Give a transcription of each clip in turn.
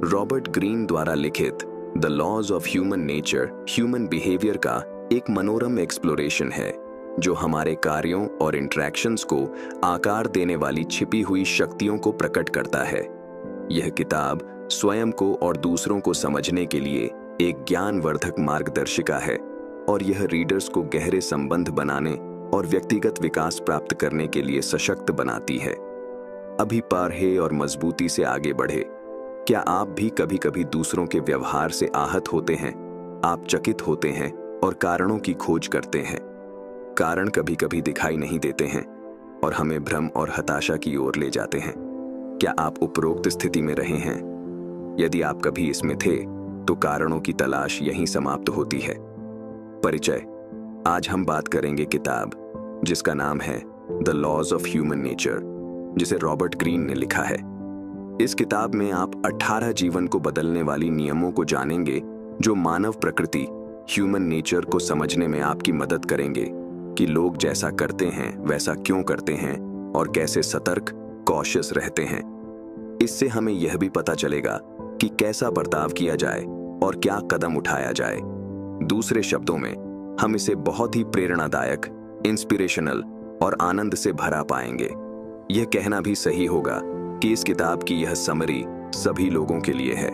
Robert Greene द्वारा लिखित the laws of human nature human behaviour का एक मनोरम एक्सप्लोरेशन है जो हमारे कार्यों और इंटरैक्शंस को आकार देने वाली छिपी हुई शक्तियों को प्रकट करता है। यह किताब स्वयं को और दूसरों को समझने के लिए एक ज्ञानवर्धक मार्गदर्शिका है और यह रीडर्स को गहरे संबंध बनाने और व्यक्तिगत विकास प्राप्त करने के लिए सशक्त बनाती है। अभी पढ़ें और मजबूती से आगे बढ़े। क्या आप भी कभी कभी दूसरों के व्यवहार से आहत होते हैं? आप चकित होते हैं और कारणों की खोज करते हैं। कारण कभी कभी दिखाई नहीं देते हैं और हमें भ्रम और हताशा की ओर ले जाते हैं। क्या आप उपरोक्त स्थिति में रहे हैं? यदि आप कभी इसमें थे तो कारणों की तलाश यहीं समाप्त होती है। परिचय। आज हम बात करेंगे किताब जिसका नाम है the laws of human nature, जिसे रॉबर्ट ग्रीन ने लिखा है। इस किताब में आप 18 जीवन को बदलने वाली नियमों को जानेंगे जो मानव प्रकृति ह्यूमन नेचर को समझने में आपकी मदद करेंगे कि लोग जैसा करते हैं वैसा क्यों करते हैं और कैसे सतर्क कॉशियस रहते हैं। इससे हमें यह भी पता चलेगा कि कैसा बर्ताव किया जाए और क्या कदम उठाया जाए। दूसरे शब्दों में हम इसे बहुत ही प्रेरणादायक, इंस्पिरेशनल और आनंद से भरा पाएंगे। यह कहना भी सही होगा कि इस किताब की यह समरी सभी लोगों के लिए है।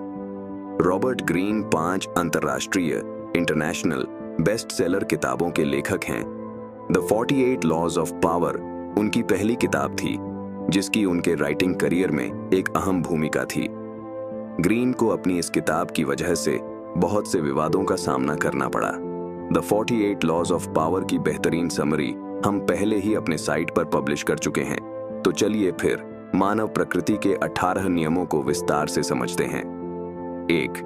रॉबर्ट ग्रीन 5 अंतर्राष्ट्रीय इंटरनेशनल बेस्ट सेलर किताबों के लेखक हैं। द 48 लॉज ऑफ पावर उनकी पहली किताब थी जिसकी उनके राइटिंग करियर में एक अहम भूमिका थी। ग्रीन को अपनी इस किताब की वजह से बहुत से विवादों का सामना करना पड़ा। द 48 लॉज ऑफ पावर की बेहतरीन समरी हम पहले ही अपने साइट पर पब्लिश कर चुके हैं, तो चलिए फिर मानव प्रकृति के 18 नियमों को विस्तार से समझते हैं। 1.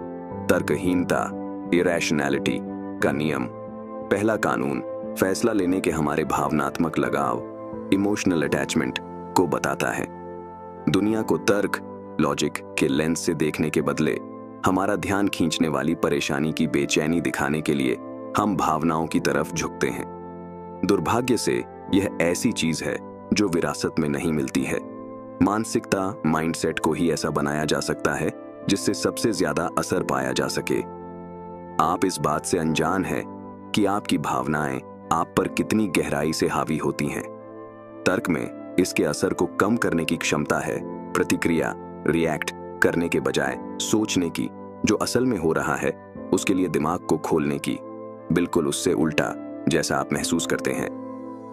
तर्कहीनता, इरैशनैलिटी का नियम। पहला कानून फैसला लेने के हमारे भावनात्मक लगाव, इमोशनल अटैचमेंट को बताता है। दुनिया को तर्क, लॉजिक के लेंस से देखने के बदले हमारा ध्यान खींचने वाली परेशानी की बेचैनी दिखाने के लिए हम भावनाओं की तरफ झुकते हैं। दुर्भाग्य से यह ऐसी चीज है जो विरासत में नहीं मिलती है। मानसिकता, माइंडसेट को ही ऐसा बनाया जा सकता है जिससे सबसे ज्यादा असर पाया जा सके। आप इस बात से अनजान हैं कि आपकी भावनाएं आप पर कितनी गहराई से हावी होती हैं। तर्क में इसके असर को कम करने की क्षमता है, प्रतिक्रिया रिएक्ट करने के बजाय सोचने की, जो असल में हो रहा है उसके लिए दिमाग को खोलने की। बिल्कुल उससे उल्टा जैसा आप महसूस करते हैं।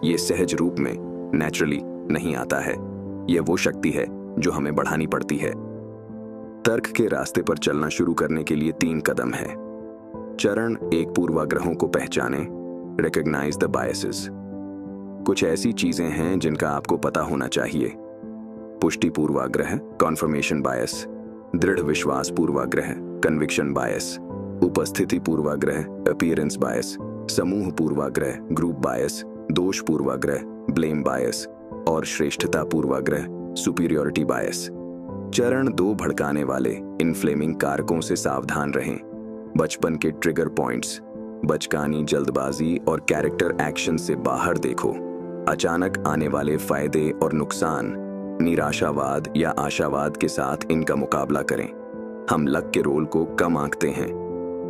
ये सहज रूप में नेचुरली नहीं आता है। यह वो शक्ति है जो हमें बढ़ानी पड़ती है। तर्क के रास्ते पर चलना शुरू करने के लिए 3 कदम है। चरण 1, पूर्वाग्रहों को पहचानें, रिकॉग्नाइज द बायसेस। कुछ ऐसी चीजें हैं जिनका आपको पता होना चाहिए। पुष्टि पूर्वाग्रह, कॉन्फर्मेशन बायस, दृढ़ विश्वास पूर्वाग्रह, कन्विक्शन बायस, उपस्थिति पूर्वाग्रह, अपीयरेंस बायस, समूह पूर्वाग्रह, ग्रुप बायस, दोष पूर्वाग्रह, ब्लेम बायस और श्रेष्ठता पूर्वाग्रह, सुपीरियरिटी बायस। चरण 2, भड़काने वाले इनफ्लेमिंग कारकों से सावधान रहें। बचपन के ट्रिगर पॉइंट्स, बचकानी जल्दबाजी और कैरेक्टर एक्शन से बाहर देखो। अचानक आने वाले फायदे और नुकसान, निराशावाद या आशावाद के साथ इनका मुकाबला करें। हम लक के रोल को कम आंकते हैं।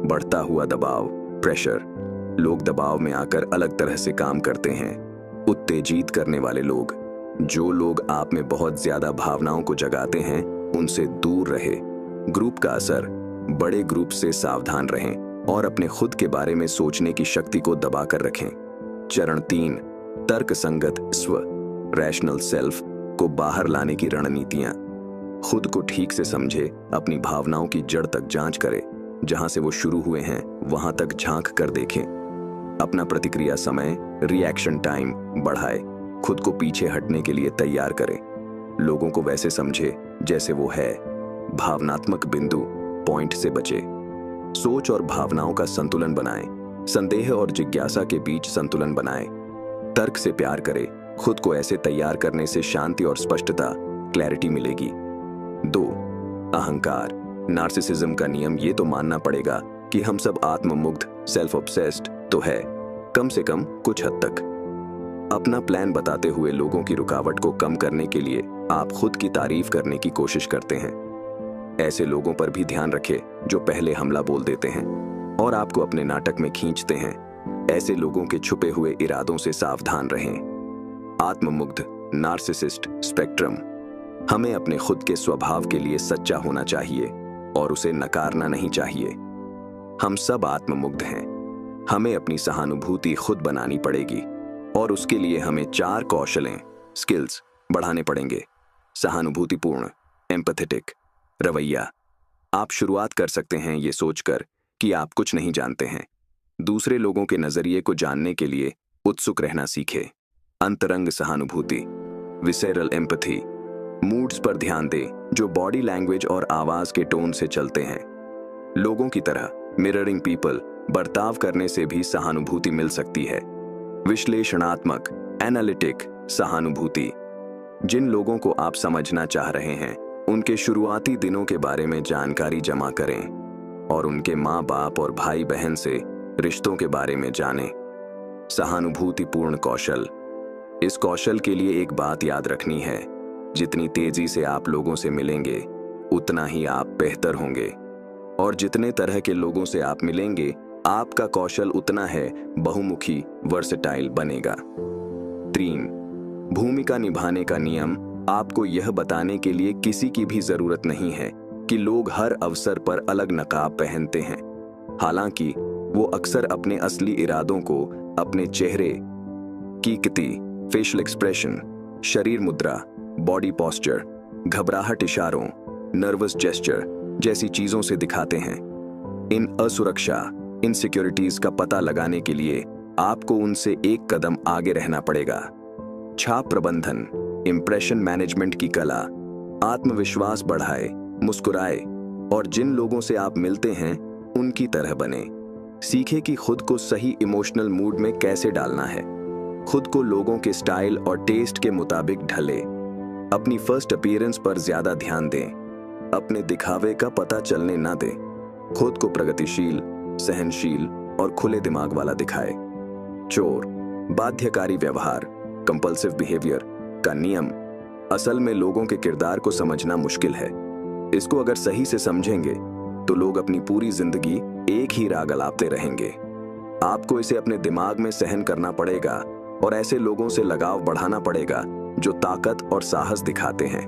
बढ़ता हुआ दबाव, प्रेशर, लोग दबाव में आकर अलग तरह से काम करते हैं। उत्तेजित करने वाले लोग, जो लोग आप में बहुत ज्यादा भावनाओं को जगाते हैं उनसे दूर रहे। ग्रुप का असर, बड़े ग्रुप से सावधान रहें और अपने खुद के बारे में सोचने की शक्ति को दबा कर रखें। चरण 3, तर्कसंगत स्व, रैशनल सेल्फ को बाहर लाने की रणनीतियां। खुद को ठीक से समझे, अपनी भावनाओं की जड़ तक जांच करें। जहां से वो शुरू हुए हैं वहां तक झांक कर देखें। अपना प्रतिक्रिया समय, रिएक्शन टाइम बढ़ाए। खुद को पीछे हटने के लिए तैयार करें। लोगों को वैसे समझे जैसे वो है। भावनात्मक बिंदु पॉइंट से बचे। सोच और भावनाओं का संतुलन बनाएं। संदेह और जिज्ञासा के बीच संतुलन बनाएं। तर्क से प्यार करें। खुद को ऐसे तैयार करने से शांति और स्पष्टता, क्लैरिटी मिलेगी। 2, अहंकार, नार्सिसिज्म का नियम। ये तो मानना पड़ेगा कि हम सब आत्ममुग्ध, सेल्फ ऑब्सेस्ड तो है, कम से कम कुछ हद तक। अपना प्लान बताते हुए लोगों की रुकावट को कम करने के लिए आप खुद की तारीफ करने की कोशिश करते हैं। ऐसे लोगों पर भी ध्यान रखें जो पहले हमला बोल देते हैं और आपको अपने नाटक में खींचते हैं। ऐसे लोगों के छुपे हुए इरादों से सावधान रहें। आत्ममुग्ध नार्सिसिस्ट स्पेक्ट्रम। हमें अपने खुद के स्वभाव के लिए सच्चा होना चाहिए और उसे नकारना नहीं चाहिए। हम सब आत्ममुग्ध हैं। हमें अपनी सहानुभूति खुद बनानी पड़ेगी और उसके लिए हमें 4 कौशलें स्किल्स बढ़ाने पड़ेंगे। सहानुभूतिपूर्ण एम्पैथेटिक रवैया। आप शुरुआत कर सकते हैं ये सोचकर कि आप कुछ नहीं जानते हैं। दूसरे लोगों के नजरिए को जानने के लिए उत्सुक रहना सीखें। अंतरंग सहानुभूति विसेरल एम्पैथी। मूड्स पर ध्यान दें जो बॉडी लैंग्वेज और आवाज के टोन से चलते हैं। लोगों की तरह मिररिंग पीपल बर्ताव करने से भी सहानुभूति मिल सकती है। विश्लेषणात्मक एनालिटिक सहानुभूति। जिन लोगों को आप समझना चाह रहे हैं उनके शुरुआती दिनों के बारे में जानकारी जमा करें और उनके माँ बाप और भाई बहन से रिश्तों के बारे में जानें। सहानुभूतिपूर्ण कौशल। इस कौशल के लिए एक बात याद रखनी है, जितनी तेजी से आप लोगों से मिलेंगे उतना ही आप बेहतर होंगे और जितने तरह के लोगों से आप मिलेंगे आपका कौशल उतना है बहुमुखी वर्सेटाइल बनेगा। 3 भूमिका निभाने का नियम। आपको यह बताने के लिए किसी की भी जरूरत नहीं है कि लोग हर अवसर पर अलग नकाब पहनते हैं। हालांकि वो अक्सर अपने असली इरादों को अपने चेहरे की किती, फेशियल एक्सप्रेशन, शरीर मुद्रा, बॉडी पोस्चर, घबराहट इशारों, नर्वस जेस्चर जैसी चीजों से दिखाते हैं। इन असुरक्षा इनसिक्योरिटीज का पता लगाने के लिए आपको उनसे एक कदम आगे रहना पड़ेगा। छाप प्रबंधन इंप्रेशन मैनेजमेंट की कला। आत्मविश्वास बढ़ाए, मुस्कुराए और जिन लोगों से आप मिलते हैं उनकी तरह बने। सीखे कि खुद को सही इमोशनल मूड में कैसे डालना है। खुद को लोगों के स्टाइल और टेस्ट के मुताबिक ढले। अपनी फर्स्ट अपीयरेंस पर ज्यादा ध्यान दें। अपने दिखावे का पता चलने ना दें। खुद को प्रगतिशील, सहनशील और खुले दिमाग वाला दिखाए। चोर बाध्यकारी व्यवहार कंपल्सिव बिहेवियर का नियम। असल में लोगों के किरदार को समझना मुश्किल है। इसको अगर सही से समझेंगे तो लोग अपनी पूरी जिंदगी एक ही राग अलापते रहेंगे। आपको इसे अपने दिमाग में सहन करना पड़ेगा और ऐसे लोगों से लगाव बढ़ाना पड़ेगा जो ताकत और साहस दिखाते हैं।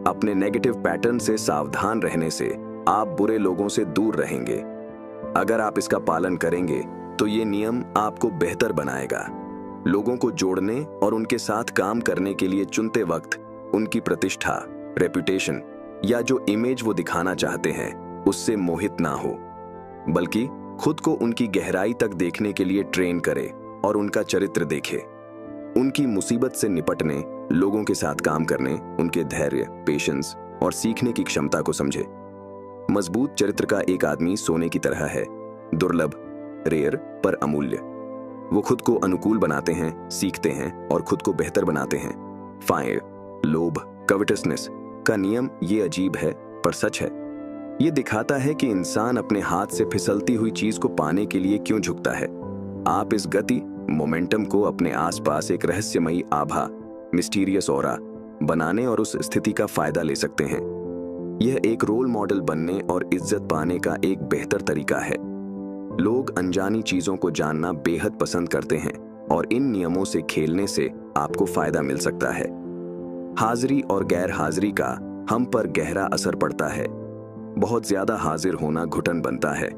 अपने नेगेटिव पैटर्न से सावधान रहने से आप बुरे लोगों से दूर रहेंगे। अगर आप इसका पालन करेंगे तो ये नियम आपको बेहतर बनाएगा। लोगों को जोड़ने और उनके साथ काम करने के लिए चुनते वक्त उनकी प्रतिष्ठा, रेपुटेशन या जो इमेज वो दिखाना चाहते हैं उससे मोहित ना हो, बल्कि खुद को उनकी गहराई तक देखने के लिए ट्रेन करे और उनका चरित्र देखे। उनकी मुसीबत से निपटने, लोगों के साथ काम करने, उनके धैर्य, पेशेंस और सीखने की क्षमता को समझे। मजबूत चरित्र का एक आदमी सोने की तरह है, दुर्लभ, रेयर पर अमूल्य। वो खुद को अनुकूल बनाते हैं, सीखते हैं और खुद को बेहतर बनाते हैं। फायर लोभ कविटसनेस का नियम ये अजीब है पर सच है। ये दिखाता है कि इंसान अपने हाथ से फिसलती हुई चीज को पाने के लिए क्यों झुकता है। आप इस गति मोमेंटम को अपने आसपास एक रहस्यमयी आभा, मिस्टीरियस ऑरा बनाने और उस स्थिति का फायदा ले सकते हैं। यह एक रोल मॉडल बनने और इज्जत पाने का एक बेहतर तरीका है। लोग अनजानी चीजों को जानना बेहद पसंद करते हैं और इन नियमों से खेलने से आपको फायदा मिल सकता है। हाजिरी और गैर हाजिरी का हम पर गहरा असर पड़ता है। बहुत ज्यादा हाजिर होना घुटन बनता है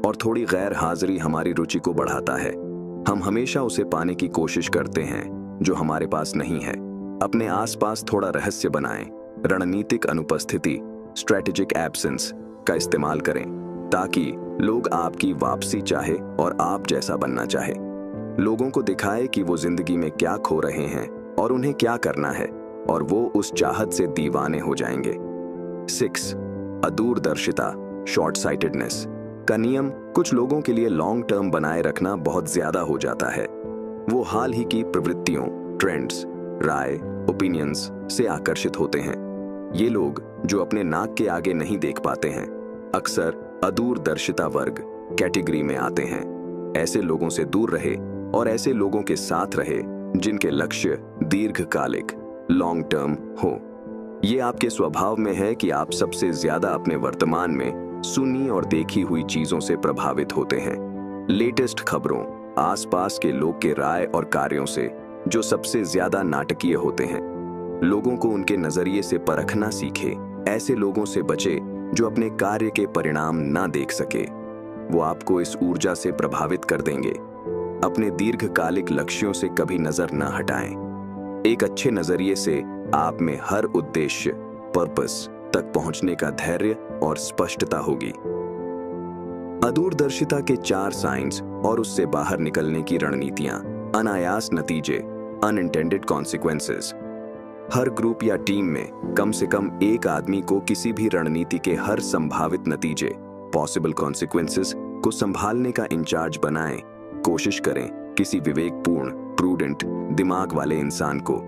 और थोड़ी गैर हाजिरी हमारी रुचि को बढ़ाता है। हम हमेशा उसे पाने की कोशिश करते हैं जो हमारे पास नहीं है। अपने आसपास थोड़ा रहस्य बनाएं। रणनीतिक अनुपस्थिति स्ट्रेटेजिक एब्सेंस का इस्तेमाल करें ताकि लोग आपकी वापसी चाहे और आप जैसा बनना चाहे। लोगों को दिखाए कि वो जिंदगी में क्या खो रहे हैं और उन्हें क्या करना है और वो उस चाहत से दीवाने हो जाएंगे। 6 अदूरदर्शिता शॉर्ट साइटेडनेस का नियम कुछ लोगों के लिए लॉन्ग टर्म बनाए रखना बहुत ज्यादा हो जाता है। वो हाल ही की प्रवृत्तियों, ट्रेंड्स, राय, ओपिनियंस से आकर्षित होते हैं। ये लोग जो अपने नाक के आगे नहीं देख पाते हैं अक्सर अदूरदर्शिता वर्ग कैटेगरी में आते हैं। ऐसे लोगों से दूर रहे और ऐसे लोगों के साथ रहे जिनके लक्ष्य दीर्घकालिक लॉन्ग टर्म हो। ये आपके स्वभाव में है कि आप सबसे ज्यादा अपने वर्तमान में सुनी और देखी हुई चीजों से प्रभावित होते हैं। लेटेस्ट खबरों, आसपास के लोग के राय और कार्यों से, जो सबसे ज्यादा नाटकीय होते हैं। लोगों को उनके नजरिए से परखना सीखे। ऐसे लोगों से बचे जो अपने कार्य के परिणाम ना देख सके। वो आपको इस ऊर्जा से प्रभावित कर देंगे। अपने दीर्घकालिक लक्ष्यों से कभी नजर ना हटाएं। एक अच्छे नजरिए से आप में हर उद्देश्य, पर्पस तक पहुंचने का धैर्य और स्पष्टता होगी। अदूरदर्शिता के 4 साइंस और उससे बाहर निकलने की रणनीतियां। अनायास नतीजे, अनइंटेंडेड कॉन्सिक्वेंसेस। हर ग्रुप या टीम में कम से कम एक आदमी को किसी भी रणनीति के हर संभावित नतीजे, पॉसिबल कॉन्सिक्वेंसेस को संभालने का इंचार्ज बनाएं। कोशिश करें किसी विवेकपूर्ण, प्रूडेंट दिमाग वाले इंसान को।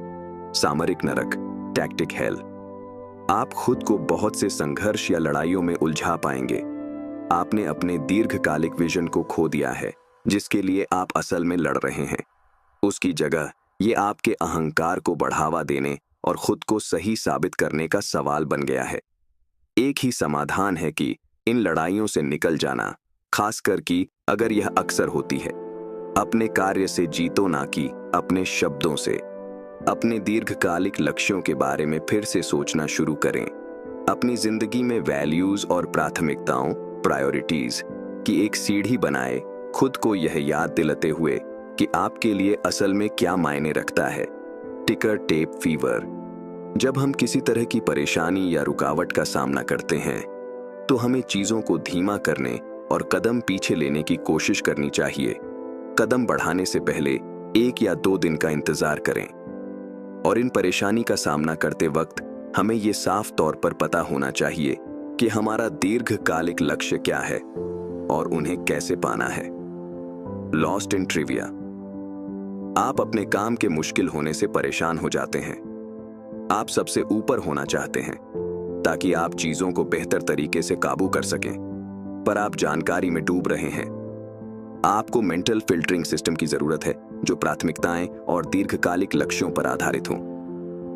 सामरिक नरक, टैक्टिक हेल। आप खुद को बहुत से संघर्ष या लड़ाइयों में उलझा पाएंगे। आपने अपने दीर्घकालिक विजन को खो दिया है, जिसके लिए आप असल में लड़ रहे हैं। उसकी जगह ये आपके अहंकार को बढ़ावा देने और खुद को सही साबित करने का सवाल बन गया है। एक ही समाधान है कि इन लड़ाइयों से निकल जाना, खासकर कि अगर यह अक्सर होती है। अपने कार्य से जीतो, ना कि अपने शब्दों से। अपने दीर्घकालिक लक्ष्यों के बारे में फिर से सोचना शुरू करें। अपनी जिंदगी में वैल्यूज और प्राथमिकताओं, प्रायोरिटीज की एक सीढ़ी बनाए, खुद को यह याद दिलाते हुए कि आपके लिए असल में क्या मायने रखता है। टिकर टेप फीवर। जब हम किसी तरह की परेशानी या रुकावट का सामना करते हैं, तो हमें चीजों को धीमा करने और कदम पीछे लेने की कोशिश करनी चाहिए। कदम बढ़ाने से पहले 1 या 2 दिन का इंतजार करें। और इन परेशानी का सामना करते वक्त हमें ये साफ तौर पर पता होना चाहिए कि हमारा दीर्घकालिक लक्ष्य क्या है और उन्हें कैसे पाना है। Lost in trivia. आप अपने काम के मुश्किल होने से परेशान हो जाते हैं। आप सबसे ऊपर होना चाहते हैं ताकि आप चीजों को बेहतर तरीके से काबू कर सकें, पर आप जानकारी में डूब रहे हैं। आपको मेंटल फिल्टरिंग सिस्टम की जरूरत है जो प्राथमिकताएं और दीर्घकालिक लक्ष्यों पर आधारित हो।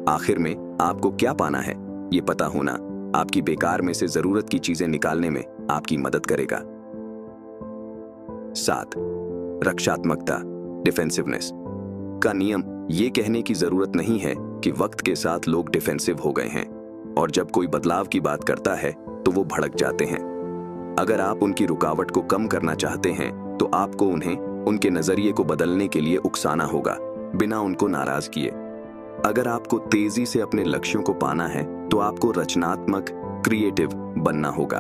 आखिर में आपको क्या पाना है, ये पता होना आपकी बेकार में से जरूरत की चीजें निकालने में आपकी मदद करेगा। 7. रक्षात्मकता, डिफेंसिवनेस का नियम। ये कहने की जरूरत नहीं है कि वक्त के साथ लोग डिफेंसिव हो गए हैं और जब कोई बदलाव की बात करता है तो वो भड़क जाते हैं। अगर आप उनकी रुकावट को कम करना चाहते हैं तो आपको उन्हें उनके नजरिए को बदलने के लिए उकसाना होगा, बिना उनको नाराज किए। अगर आपको तेजी से अपने लक्ष्यों को पाना है तो आपको रचनात्मक, क्रिएटिव बनना होगा।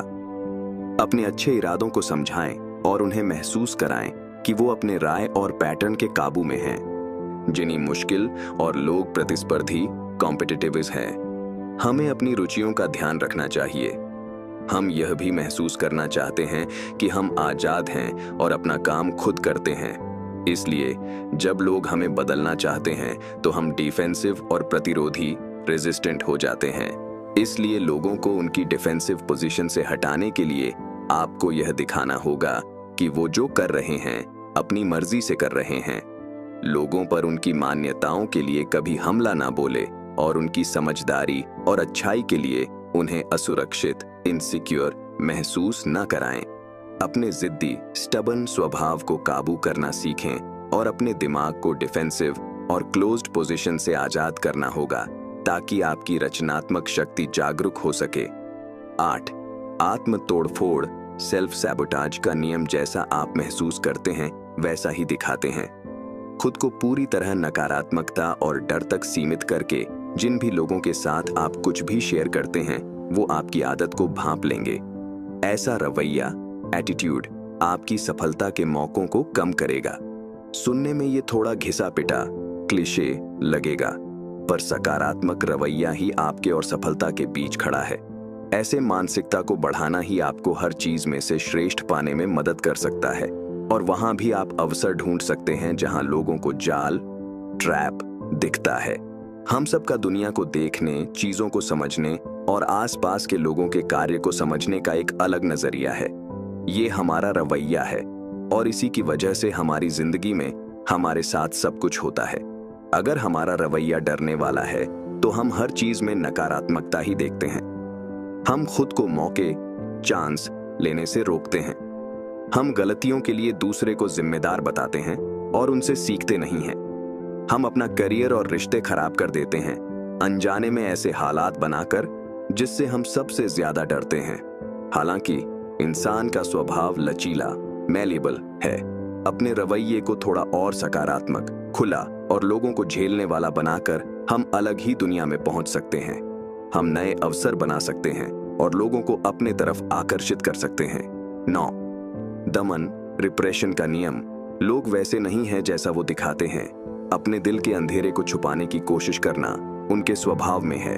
अपने अच्छे इरादों को समझाएं और उन्हें महसूस कराएं कि वो अपने राय और पैटर्न के काबू में हैं। जिन्हीं मुश्किल और लोग प्रतिस्पर्धी, कॉम्पिटिटिव हैं। हमें अपनी रुचियों का ध्यान रखना चाहिए। हम यह भी महसूस करना चाहते हैं कि हम आजाद हैं और अपना काम खुद करते हैं। इसलिए जब लोग हमें बदलना चाहते हैं तो हम डिफेंसिव और प्रतिरोधी, रेजिस्टेंट हो जाते हैं। इसलिए लोगों को उनकी डिफेंसिव पोजीशन से हटाने के लिए आपको यह दिखाना होगा कि वो जो कर रहे हैं अपनी मर्जी से कर रहे हैं। लोगों पर उनकी मान्यताओं के लिए कभी हमला ना बोले और उनकी समझदारी और अच्छाई के लिए उन्हें असुरक्षित, इनसिक्योर महसूस न कराएं। अपने जिद्दी, स्टबन स्वभाव को काबू करना सीखें और अपने दिमाग को डिफेंसिव और क्लोज्ड पोजीशन से आजाद करना होगा ताकि आपकी रचनात्मक शक्ति जागरूक हो सके। 8. आत्म तोड़फोड़, सेल्फ सैबोटाज का नियम। जैसा आप महसूस करते हैं वैसा ही दिखाते हैं। खुद को पूरी तरह नकारात्मकता और डर तक सीमित करके जिन भी लोगों के साथ आप कुछ भी शेयर करते हैं वो आपकी आदत को भांप लेंगे। ऐसा रवैया, एटीट्यूड आपकी सफलता के मौकों को कम करेगा। सुनने में ये थोड़ा घिसा पिटा, क्लिशे लगेगा, पर सकारात्मक रवैया ही आपके और सफलता के बीच खड़ा है। ऐसे मानसिकता को बढ़ाना ही आपको हर चीज में से श्रेष्ठ पाने में मदद कर सकता है और वहां भी आप अवसर ढूंढ सकते हैं जहां लोगों को जाल, ट्रैप दिखता है। हम सबका दुनिया को देखने, चीजों को समझने और आसपास के लोगों के कार्य को समझने का एक अलग नजरिया है। ये हमारा रवैया है और इसी की वजह से हमारी जिंदगी में हमारे साथ सब कुछ होता है। अगर हमारा रवैया डरने वाला है तो हम हर चीज में नकारात्मकता ही देखते हैं। हम खुद को मौके, चांस लेने से रोकते हैं। हम गलतियों के लिए दूसरे को जिम्मेदार बताते हैं और उनसे सीखते नहीं हैं। हम अपना करियर और रिश्ते खराब कर देते हैं, अनजाने में ऐसे हालात बनाकर जिससे हम सबसे ज्यादा डरते हैं। हालांकि इंसान का स्वभाव लचीला, मैलेबल है। अपने रवैये को थोड़ा और सकारात्मक, खुला और लोगों को झेलने वाला बनाकर हम अलग ही दुनिया में पहुंच सकते हैं। हम नए अवसर बना सकते हैं और लोगों को अपने तरफ आकर्षित कर सकते हैं। 9, दमन, रिप्रेशन का नियम। लोग वैसे नहीं हैं जैसा वो दिखाते हैं। अपने दिल के अंधेरे को छुपाने की कोशिश करना उनके स्वभाव में है।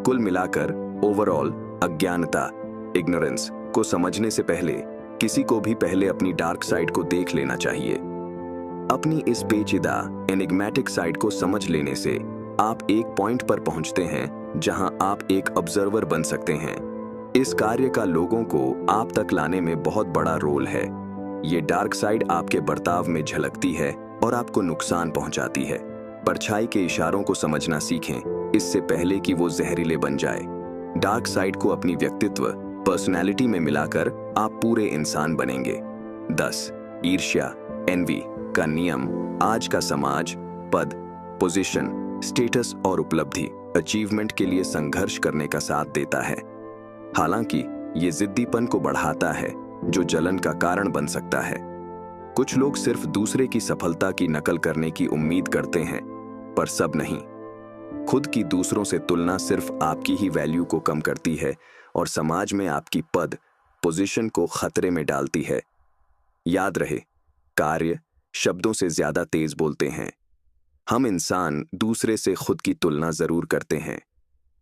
कुल मिलाकर ओवरऑल अज्ञानता, इग्नोरेंस को समझने से पहले किसी को भी पहले अपनी डार्क साइड को देख लेना चाहिए। अपनी इस पेचीदा एनिग्मेटिक साइड को समझ लेने से आप एक पॉइंट पर पहुंचते हैं जहां आप एक ऑब्जर्वर बन सकते हैं। इस कार्य का लोगों को आप तक लाने में बहुत बड़ा रोल है। ये डार्क साइड आपके बर्ताव में झलकती है और आपको नुकसान पहुंचाती है। परछाई के इशारों को समझना सीखें इससे पहले कि वो जहरीले बन जाए। डार्क साइड को अपनी व्यक्तित्व, पर्सनैलिटी में मिलाकर आप पूरे इंसान बनेंगे। 10, ईर्ष्या, एनवी का नियम। आज का समाज पद, पोजीशन, स्टेटस और उपलब्धि, अचीवमेंट के लिए संघर्ष करने का साथ देता है। हालांकि ये जिद्दीपन को बढ़ाता है जो जलन का कारण बन सकता है। कुछ लोग सिर्फ दूसरे की सफलता की नकल करने की उम्मीद करते हैं, पर सब नहीं। खुद की दूसरों से तुलना सिर्फ आपकी ही वैल्यू को कम करती है और समाज में आपकी पद, पोजीशन को खतरे में डालती है। याद रहे, कार्य शब्दों से ज्यादा तेज बोलते हैं। हम इंसान दूसरे से खुद की तुलना जरूर करते हैं।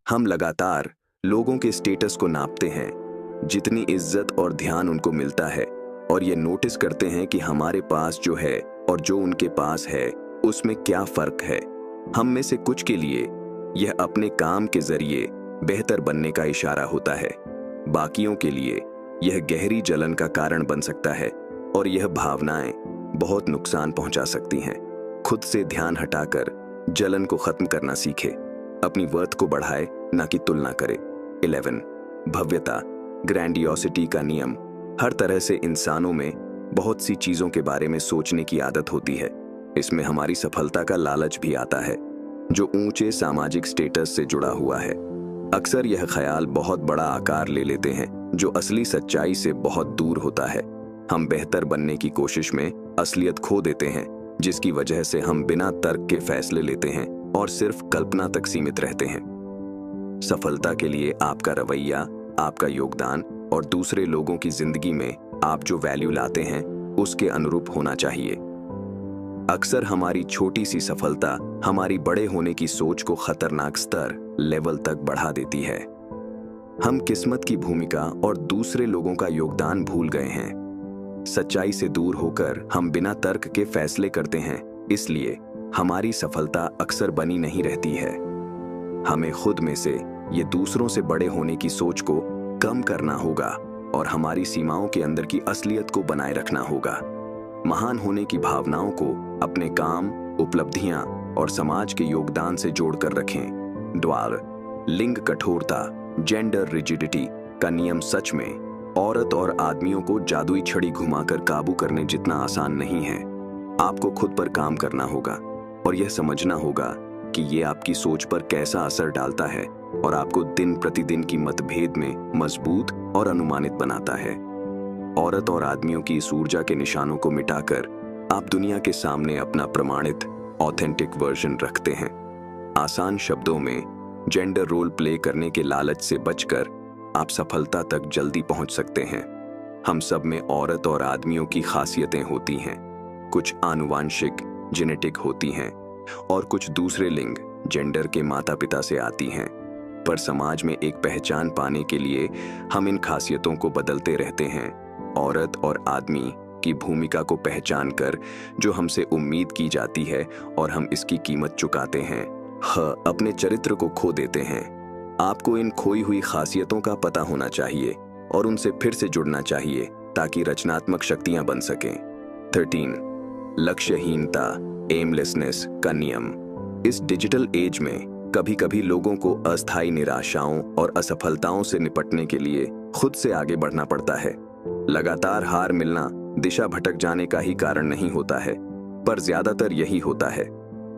हम लगातार लोगों के स्टेटस को नापते हैं, जितनी इज्जत और ध्यान उनको मिलता है, और ये नोटिस करते हैं कि हमारे पास जो है और जो उनके पास है उसमें क्या फर्क है। हम में से कुछ के लिए यह अपने काम के जरिए बेहतर बनने का इशारा होता है, बाकियों के लिए यह गहरी जलन का कारण बन सकता है और यह भावनाएं बहुत नुकसान पहुंचा सकती हैं। खुद से ध्यान हटाकर जलन को खत्म करना सीखे, अपनी वर्थ को बढ़ाए, ना कि तुलना करे। 11, भव्यता, ग्रैंडियोसिटी का नियम। हर तरह से इंसानों में बहुत सी चीजों के बारे में सोचने की आदत होती है। इसमें हमारी सफलता का लालच भी आता है, जो ऊंचे सामाजिक स्टेटस से जुड़ा हुआ है। अक्सर यह ख्याल बहुत बड़ा आकार ले लेते हैं, जो असली सच्चाई से बहुत दूर होता है। हम बेहतर बनने की कोशिश में असलियत खो देते हैं, जिसकी वजह से हम बिना तर्क के फैसले लेते हैं और सिर्फ कल्पना तक सीमित रहते हैं। सफलता के लिए आपका रवैया, आपका योगदान और दूसरे लोगों की जिंदगी में आप जो वैल्यू लाते हैं उसके अनुरूप होना चाहिए। अक्सर हमारी छोटी सी सफलता हमारी बड़े होने की सोच को खतरनाक स्तर, लेवल तक बढ़ा देती है। हम किस्मत की भूमिका और दूसरे लोगों का योगदान भूल गए हैं। सच्चाई से दूर होकर हम बिना तर्क के फैसले करते हैं, इसलिए हमारी सफलता अक्सर बनी नहीं रहती है। हमें खुद में से ये दूसरों से बड़े होने की सोच को कम करना होगा और हमारी सीमाओं के अंदर की असलियत को बनाए रखना होगा। महान होने की भावनाओं को अपने काम, उपलब्धियां और समाज के योगदान से जोड़कर रखें। द्वार, लिंग कठोरता, जेंडर रिजिडिटी का नियम सच में औरत और आदमियों को जादुई छड़ी घुमाकर काबू करने जितना आसान नहीं है। आपको खुद पर काम करना होगा और यह समझना होगा कि ये आपकी सोच पर कैसा असर डालता है और आपको दिन प्रतिदिन की मतभेद में मजबूत और अनुमानित बनाता है। औरत और आदमियों की इस ऊर्जा के निशानों को मिटाकर आप दुनिया के सामने अपना प्रमाणित, ऑथेंटिक वर्जन रखते हैं। आसान शब्दों में, जेंडर रोल प्ले करने के लालच से बचकर आप सफलता तक जल्दी पहुंच सकते हैं। हम सब में औरत और आदमियों की खासियतें होती हैं। कुछ आनुवांशिक, जेनेटिक होती हैं और कुछ दूसरे लिंग, जेंडर के माता पिता से आती हैं। पर समाज में एक पहचान पाने के लिए हम इन खासियतों को बदलते रहते हैं। औरत और आदमी की भूमिका को पहचान कर जो हमसे उम्मीद की जाती है और हम इसकी कीमत चुकाते हैं, अपने चरित्र को खो देते हैं। आपको इन खोई हुई खासियतों का पता होना चाहिए और उनसे फिर से जुड़ना चाहिए ताकि रचनात्मक शक्तियां बन सकें। 13, लक्ष्यहीनता, एमलेसनेस का नियम। इस डिजिटल एज में कभी कभी लोगों को अस्थायी निराशाओं और असफलताओं से निपटने के लिए खुद से आगे बढ़ना पड़ता है। लगातार हार मिलना दिशा भटक जाने का ही कारण नहीं होता है, पर ज्यादातर यही होता है।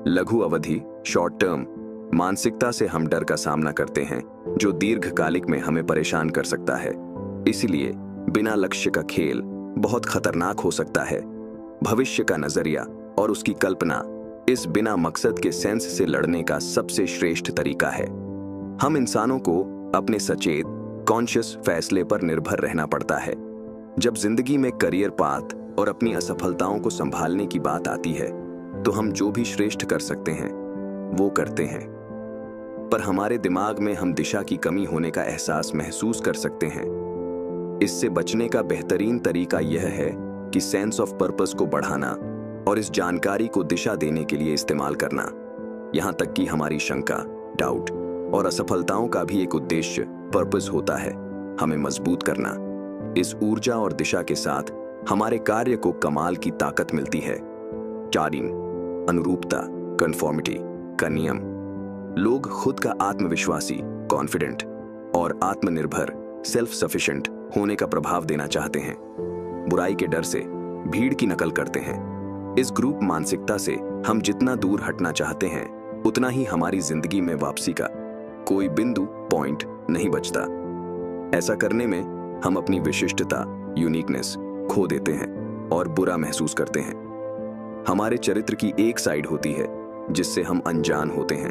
लघु अवधि शॉर्ट टर्म मानसिकता से हम डर का सामना करते हैं जो दीर्घकालिक में हमें परेशान कर सकता है। इसलिए बिना लक्ष्य का खेल बहुत खतरनाक हो सकता है। भविष्य का नजरिया और उसकी कल्पना इस बिना मकसद के सेंस से लड़ने का सबसे श्रेष्ठ तरीका है। हम इंसानों को अपने सचेत कॉन्शियस फैसले पर निर्भर रहना पड़ता है। जब जिंदगी में करियर पाथ और अपनी असफलताओं को संभालने की बात आती है तो हम जो भी श्रेष्ठ कर सकते हैं वो करते हैं, पर हमारे दिमाग में हम दिशा की कमी होने का एहसास महसूस कर सकते हैं। इससे बचने का बेहतरीन तरीका यह है कि सेंस ऑफ पर्पस को बढ़ाना और इस जानकारी को दिशा देने के लिए इस्तेमाल करना। यहां तक कि हमारी शंका, डाउट और असफलताओं का भी एक उद्देश्य पर्पस होता है, हमें मजबूत करना। इस ऊर्जा और दिशा के साथ हमारे कार्य को कमाल की ताकत मिलती है। 4 अनुरूपता कन्फॉर्मिटी का नियम। लोग खुद का आत्मविश्वासी कॉन्फिडेंट और आत्मनिर्भर सेल्फ सफिशिएंट होने का प्रभाव देना चाहते हैं। बुराई के डर से भीड़ की नकल करते हैं। इस ग्रुप मानसिकता से हम जितना दूर हटना चाहते हैं उतना ही हमारी जिंदगी में वापसी का कोई बिंदु पॉइंट नहीं बचता। ऐसा करने में हम अपनी विशिष्टता यूनिकनेस खो देते हैं और बुरा महसूस करते हैं। हमारे चरित्र की एक साइड होती है जिससे हम अनजान होते हैं,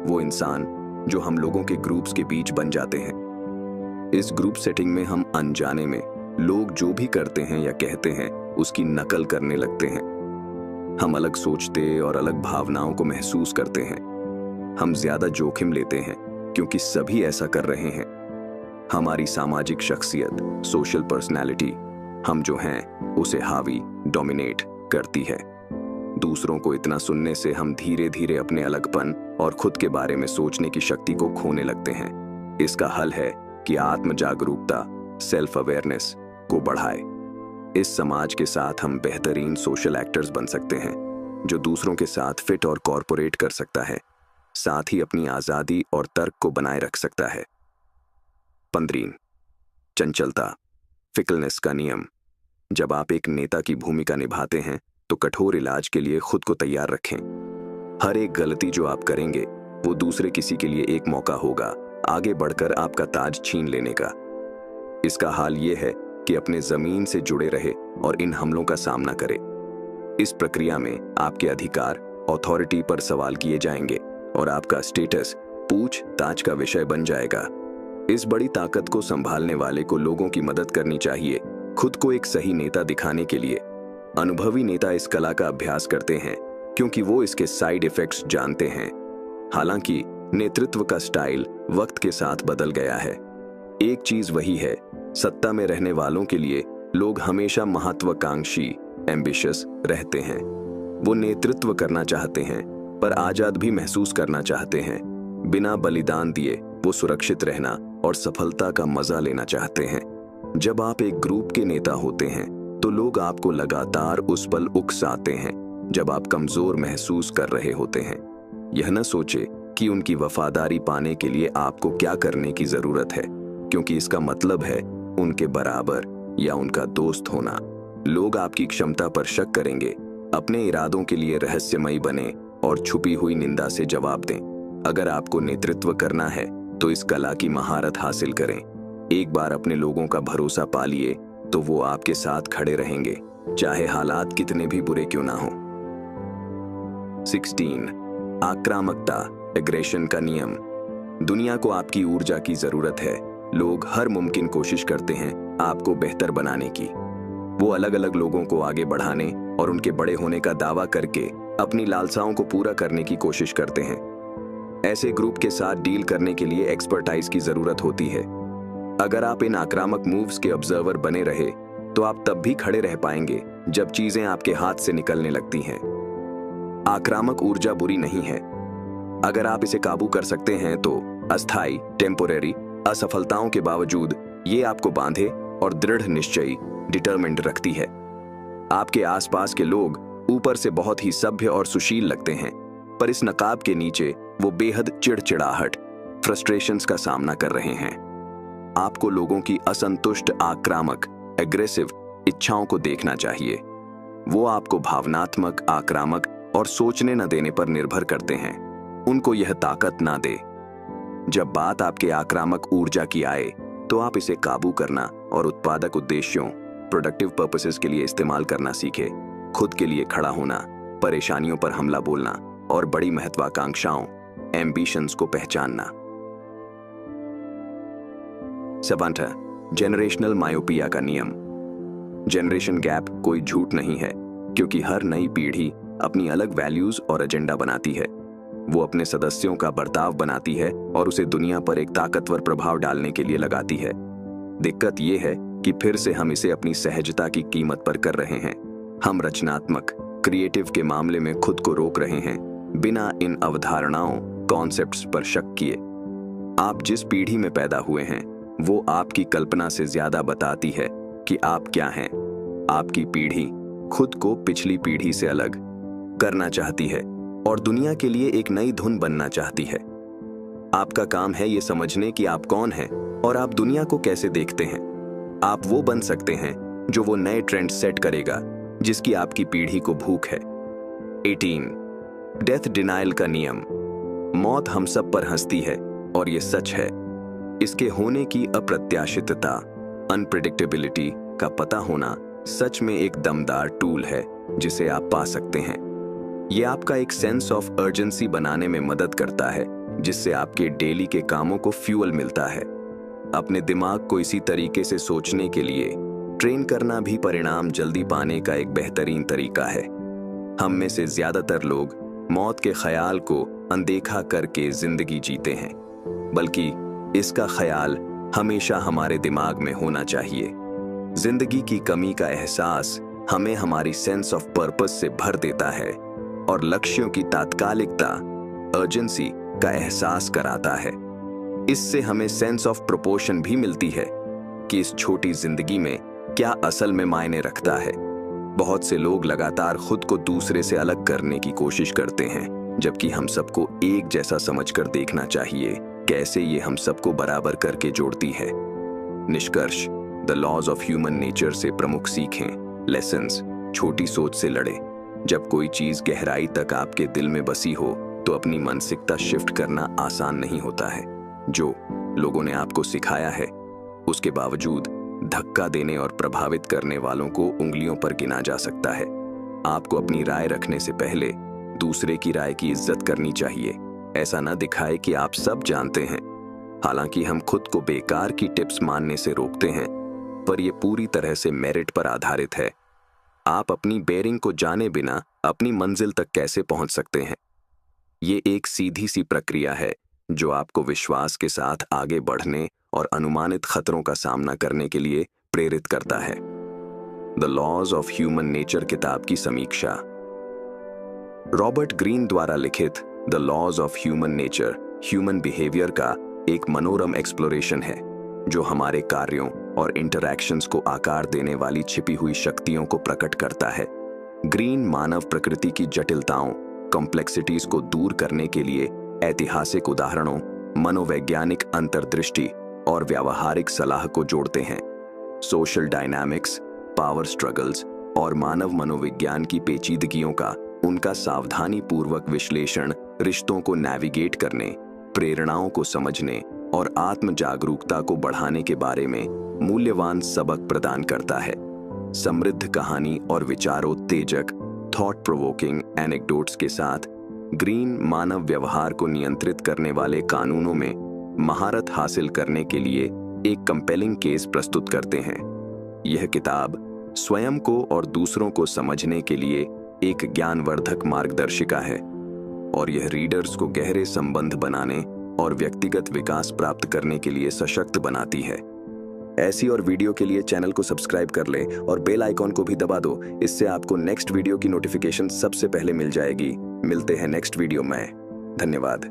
वो इंसान जो हम लोगों के ग्रुप्स के बीच बन जाते हैं। इस ग्रुप सेटिंग में हम अनजाने में लोग जो भी करते हैं या कहते हैं उसकी नकल करने लगते हैं। हम अलग सोचते और अलग भावनाओं को महसूस करते हैं। हम ज्यादा जोखिम लेते हैं क्योंकि सभी ऐसा कर रहे हैं। हमारी सामाजिक शख्सियत सोशल पर्सनैलिटी हम जो हैं उसे हावी डोमिनेट करती है। दूसरों को इतना सुनने से हम धीरे धीरे अपने अलगपन और खुद के बारे में सोचने की शक्ति को खोने लगते हैं। इसका हल है कि आत्म जागरूकता सेल्फ अवेयरनेस को बढ़ाए। इस समाज के साथ हम बेहतरीन सोशल एक्टर्स बन सकते हैं जो दूसरों के साथ फिट और कॉर्पोरेट कर सकता है, साथ ही अपनी आजादी और तर्क को बनाए रख सकता है। 15 चंचलता फिकलनेस का नियम। जब आप एक नेता की भूमिका निभाते हैं तो कठोर इलाज के लिए खुद को तैयार रखें। हर एक गलती जो आप करेंगे वो दूसरे किसी के लिए एक मौका होगा आगे बढ़कर आपका ताज छीन लेने का। इसका हाल ये है कि अपने जमीन से जुड़े रहे और इन हमलों का सामना करें। इस प्रक्रिया में आपके अधिकार अथॉरिटी पर सवाल किए जाएंगे और आपका स्टेटस पूछताछ का विषय बन जाएगा। इस बड़ी ताकत को संभालने वाले को लोगों की मदद करनी चाहिए। खुद को एक सही नेता दिखाने के लिए अनुभवी नेता इस कला का अभ्यास करते हैं क्योंकि वो इसके साइड इफेक्ट्स जानते हैं। हालांकि नेतृत्व का स्टाइल वक्त के साथ बदल गया है। एक चीज वही है, सत्ता में रहने वालों के लिए लोग हमेशा महत्वाकांक्षी एम्बिशियस रहते हैं। वो नेतृत्व करना चाहते हैं पर आजाद भी महसूस करना चाहते हैं। बिना बलिदान दिए वो सुरक्षित रहना और सफलता का मजा लेना चाहते हैं। जब आप एक ग्रुप के नेता होते हैं तो लोग आपको लगातार उस पल उकसाते हैं जब आप कमजोर महसूस कर रहे होते हैं। यह न सोचे कि उनकी वफादारी पाने के लिए आपको क्या करने की जरूरत है, क्योंकि इसका मतलब है उनके बराबर या उनका दोस्त होना। लोग आपकी क्षमता पर शक करेंगे। अपने इरादों के लिए रहस्यमयी बने और छुपी हुई निंदा से जवाब दें। अगर आपको नेतृत्व करना है तो इस कला की महारत हासिल करें। एक बार अपने लोगों का भरोसा पा लिए तो वो आपके साथ खड़े रहेंगे, चाहे हालात कितने भी बुरे क्यों ना हो। 16 आक्रामकता एग्रेशन का नियम। दुनिया को आपकी ऊर्जा की जरूरत है। लोग हर मुमकिन कोशिश करते हैं आपको बेहतर बनाने की। वो अलग अलग लोगों को आगे बढ़ाने और उनके बड़े होने का दावा करके अपनी लालसाओं को पूरा करने की कोशिश करते हैं। ऐसे ग्रुप के साथ डील करने के लिए एक्सपर्टाइज की जरूरत होती है। अगर आप इन आक्रामक मूव्स के ऑब्जर्वर बने रहे तो आप तब भी खड़े रह पाएंगे जब चीजें आपके हाथ से निकलने लगती हैं। आक्रामक ऊर्जा बुरी नहीं है। अगर आप इसे काबू कर सकते हैं तो अस्थायी टेम्पोरेरी असफलताओं के बावजूद ये आपको बांधे और दृढ़ निश्चयी डिटरमिन्ड रखती है। आपके आसपास के लोग ऊपर से बहुत ही सभ्य और सुशील लगते हैं, पर इस नकाब के नीचे वो बेहद चिड़चिड़ाहट, फ्रस्ट्रेशंस का सामना कर रहे हैं। आपको लोगों की असंतुष्ट, आक्रामक, एग्रेसिव इच्छाओं को देखना चाहिए। वो आपको भावनात्मक, आक्रामक और सोचने न देने पर निर्भर करते हैं। उनको यह ताकत ना दे। जब बात आपके आक्रामक ऊर्जा की आए तो आप इसे काबू करना और उत्पादक उद्देश्यों, प्रोडक्टिव पर्पसेस के लिए इस्तेमाल करना सीखे। खुद के लिए खड़ा होना, परेशानियों पर हमला बोलना और बड़ी महत्वाकांक्षाओं, एम्बिशंस को पहचानना। 7, जेनरेशनल मायोपिया का नियम। जनरेशन गैप कोई झूठ नहीं है, क्योंकि हर नई पीढ़ी अपनी अलग वैल्यूज और एजेंडा बनाती है। वो अपने सदस्यों का बर्ताव बनाती है और उसे दुनिया पर एक ताकतवर प्रभाव डालने के लिए लगाती है। दिक्कत ये है कि फिर से हम इसे अपनी सहजता की कीमत पर कर रहे हैं। हम रचनात्मक, क्रिएटिव के मामले में खुद को रोक रहे हैं, बिना इन अवधारणाओं, कॉन्सेप्ट्स पर शक किए। आप जिस पीढ़ी में पैदा हुए हैं वो आपकी कल्पना से ज्यादा बताती है कि आप क्या हैं। आपकी पीढ़ी खुद को पिछली पीढ़ी से अलग करना चाहती है और दुनिया के लिए एक नई धुन बनना चाहती है। आपका काम है ये समझने कि आप कौन हैं और आप दुनिया को कैसे देखते हैं। आप वो बन सकते हैं जो वो नए ट्रेंड सेट करेगा जिसकी आपकी पीढ़ी को भूख है। 18, डेथ डिनायल का नियम। मौत हम सब पर हंसती है और ये सच है। इसके होने की अप्रत्याशितता, अनप्रेडिक्टेबिलिटी का पता होना सच में एक दमदार टूल है जिसे आप पा सकते हैं। ये आपका एक सेंस ऑफ अर्जेंसी बनाने में मदद करता है, जिससे आपके डेली के कामों को फ्यूल मिलता है। अपने दिमाग को इसी तरीके से सोचने के लिए ट्रेन करना भी परिणाम जल्दी पाने का एक बेहतरीन तरीका है। हम में से ज्यादातर लोग मौत के ख्याल को अनदेखा करके जिंदगी जीते हैं, बल्कि इसका ख्याल हमेशा हमारे दिमाग में होना चाहिए। जिंदगी की कमी का एहसास हमें हमारी सेंस ऑफ पर्पस से भर देता है और लक्ष्यों की तात्कालिकता, अर्जेंसी का एहसास कराता है। इससे हमें सेंस ऑफ प्रोपोर्शन भी मिलती है कि इस छोटी जिंदगी में क्या असल में मायने रखता है। बहुत से लोग लगातार खुद को दूसरे से अलग करने की कोशिश करते हैं, जबकि हम सबको एक जैसा समझकर देखना चाहिए। कैसे ये हम सबको बराबर करके जोड़ती है। निष्कर्ष, the laws of human nature से प्रमुख सीखें, लेसन्स। छोटी सोच से लड़े। जब कोई चीज गहराई तक आपके दिल में बसी हो तो अपनी मानसिकता शिफ्ट करना आसान नहीं होता है। जो लोगों ने आपको सिखाया है उसके बावजूद धक्का देने और प्रभावित करने वालों को उंगलियों पर गिना जा सकता है। आपको अपनी राय रखने से पहले दूसरे की राय की इज्जत करनी चाहिए। ऐसा न दिखाए कि आप सब जानते हैं। हालांकि हम खुद को बेकार की टिप्स मानने से रोकते हैं, पर यह पूरी तरह से मेरिट पर आधारित है। आप अपनी बेयरिंग को जाने बिना अपनी मंजिल तक कैसे पहुंच सकते हैं। ये एक सीधी सी प्रक्रिया है जो आपको विश्वास के साथ आगे बढ़ने और अनुमानित खतरों का सामना करने के लिए प्रेरित करता है। The laws of human nature किताब की समीक्षा। रॉबर्ट ग्रीन द्वारा लिखित the laws of human nature, human behaviour का एक मनोरम एक्सप्लोरेशन है जो हमारे कार्यों और इंटरैक्शंस को आकार देने वाली छिपी हुई शक्तियों को प्रकट करता है। ग्रीन मानव प्रकृति की जटिलताओं, कॉम्प्लेक्सिटीज को दूर करने के लिए ऐतिहासिक उदाहरणों, मनोवैज्ञानिक अंतर्दृष्टि और व्यावहारिक सलाह को जोड़ते हैं। सोशल डायनामिक्स, पावर स्ट्रगल्स और मानव मनोविज्ञान की पेचीदगियों का उनका सावधानी पूर्वक विश्लेषण रिश्तों को नेविगेट करने, प्रेरणाओं को समझने और आत्म जागरूकता को बढ़ाने के बारे में मूल्यवान सबक प्रदान करता है। समृद्ध कहानी और विचारोत्तेजक, थॉट प्रोवोकिंग एनेक्डोट्स के साथ ग्रीन मानव व्यवहार को नियंत्रित करने वाले कानूनों में महारत हासिल करने के लिए एक कंपेलिंग केस प्रस्तुत करते हैं। यह किताब स्वयं को और दूसरों को समझने के लिए एक ज्ञानवर्धक मार्गदर्शिका है और यह रीडर्स को गहरे संबंध बनाने और व्यक्तिगत विकास प्राप्त करने के लिए सशक्त बनाती है। ऐसी और वीडियो के लिए चैनल को सब्सक्राइब कर लें और बेल आइकॉन को भी दबा दो। इससे आपको नेक्स्ट वीडियो की नोटिफिकेशन सबसे पहले मिल जाएगी। मिलते हैं नेक्स्ट वीडियो में। धन्यवाद।